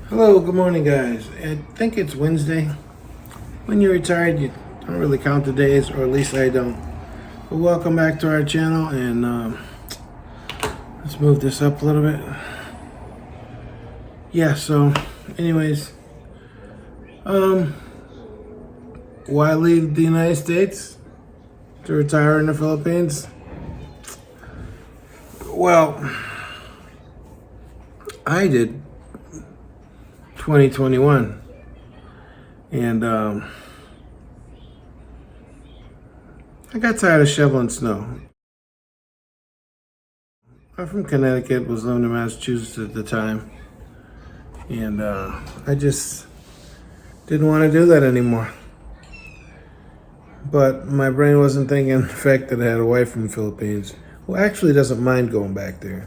Hello, good morning, guys. I think it's Wednesday. When you're retired, you don't really count the days, or at least I don't. But welcome back to our channel, and let's move this up a little bit. Yeah, so, anyways, why leave the United States to retire in the Philippines? Well, I did 2021, and I got tired of shoveling snow. I'm from Connecticut, was living in Massachusetts at the time, and I just didn't want to do that anymore. But my brain wasn't thinking the fact that I had a wife from the Philippines who actually doesn't mind going back there.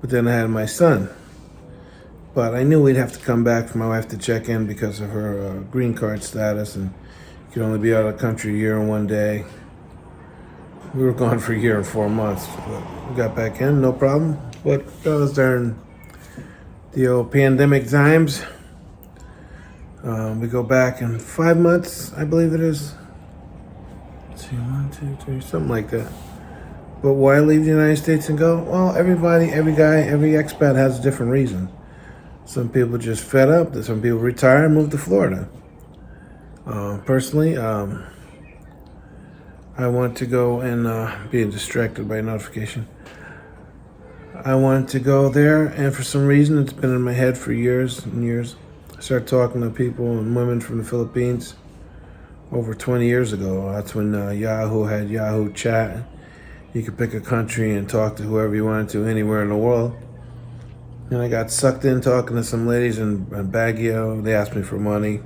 But then I had my son. But I knew we'd have to come back for my wife to check in because of her green card status, and you could only be out of the country a year and 1 day. We were gone for a year and 4 months, but we got back in, no problem. But that was during the old pandemic times. We go back in 5 months, I believe it is. Let's see, 1, 2, 3, something like that. But why leave the United States and go? Well, everybody, every guy, every expat has a different reason. Some people just fed up. Some people retire and move to Florida. Personally, I want to go and being distracted by a notification. I wanted to go there, and for some reason, it's been in my head for years and years. I started talking to people and women from the Philippines over 20 years ago. That's when Yahoo had Yahoo Chat. You could pick a country and talk to whoever you wanted to anywhere in the world. And I got sucked in talking to some ladies in Baguio. They asked me for money.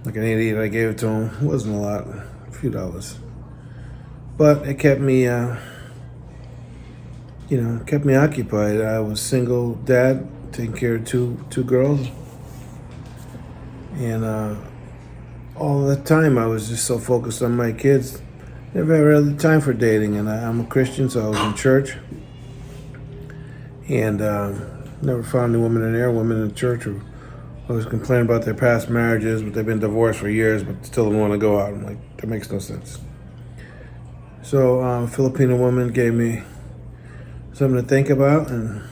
Like an idiot, I gave it to them. It wasn't a lot, a few dollars. But it kept me, kept me occupied. I was single dad, taking care of two girls. And all the time I was just so focused on my kids. Never had really time for dating. And I'm a Christian, so I was in church. And never found any women in there. Women in church who always complain about their past marriages, but they've been divorced for years, but still don't want to go out. I'm like, that makes no sense. So a Filipino woman gave me something to think about, and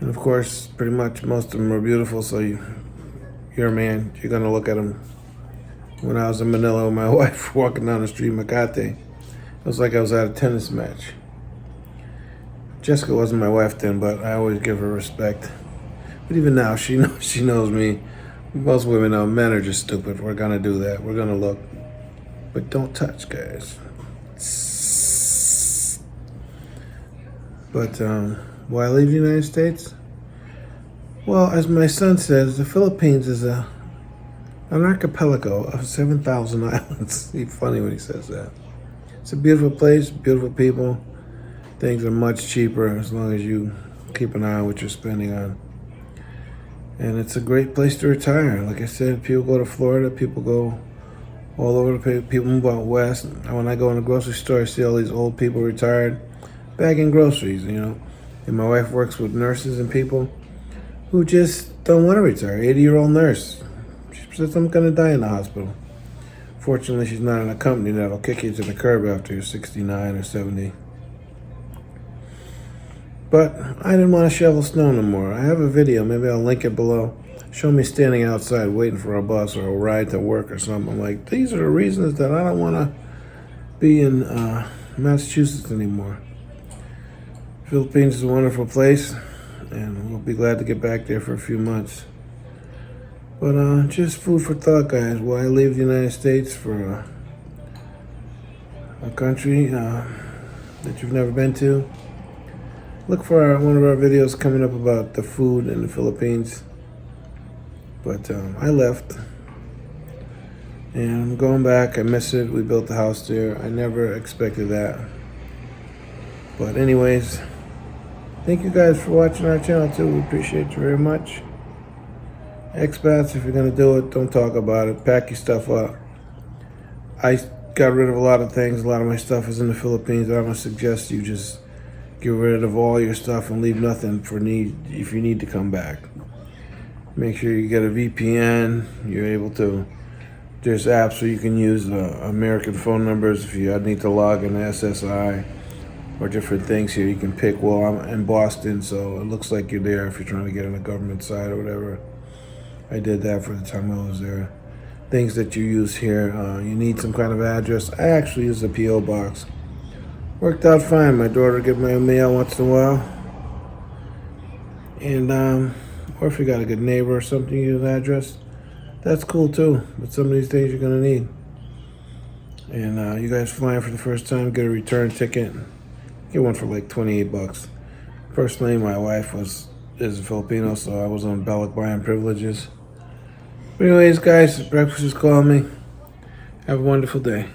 of course, pretty much most of them are beautiful. So you're a man, you're gonna look at them. When I was in Manila with my wife, walking down the street, Makati, it was like I was at a tennis match. Jessica wasn't my wife then, but I always give her respect. But even now, she knows me. Most women know men are just stupid. We're gonna do that. We're gonna look, but don't touch, guys. But why leave the United States? Well, as my son says, the Philippines is an archipelago of 7,000 islands. He's funny when he says that. It's a beautiful place, beautiful people. Things are much cheaper as long as you keep an eye on what you're spending on. And it's a great place to retire. Like I said, people go to Florida, people go all over the place, people move out west. And when I go in the grocery store, I see all these old people retired, bagging groceries, And my wife works with nurses and people who just don't want to retire. 80-year-old nurse. She says, I'm going to die in the hospital. Fortunately, she's not in a company that'll kick you to the curb after you're 69 or 70. But I didn't want to shovel snow no more. I have a video, maybe I'll link it below. Show me standing outside waiting for a bus or a ride to work or something. I'm like, these are the reasons that I don't want to be in Massachusetts anymore. Philippines is a wonderful place, and we'll be glad to get back there for a few months. But just food for thought, guys. Why leave the United States for a country that you've never been to? Look for one of our videos coming up about the food in the Philippines. But I left, and I'm going back. I miss it. We built the house there. I never expected that. But anyways, thank you guys for watching our channel too. We appreciate you very much. Expats, if you're gonna do it, don't talk about it. Pack your stuff up. I got rid of a lot of things. A lot of my stuff is in the Philippines. I don't suggest you just get rid of all your stuff and leave nothing for need if you need to come back. Make sure you get a VPN. You're able to, there's apps where you can use American phone numbers if you need to log in SSI or different things here. You can pick, well, I'm in Boston, so it looks like you're there if you're trying to get on the government side or whatever. I did that for the time I was there. Things that you use here, you need some kind of address. I actually use a P.O. box. Worked out fine. My daughter get my mail once in a while. And, or if you got a good neighbor or something, you use an address. That's cool too. But some of these things you're gonna need. And you guys flying for the first time, get a return ticket. Get one for like 28 bucks. Personally, my wife is a Filipino, so I was on Bellic buying privileges. But anyways, guys, breakfast is calling me. Have a wonderful day.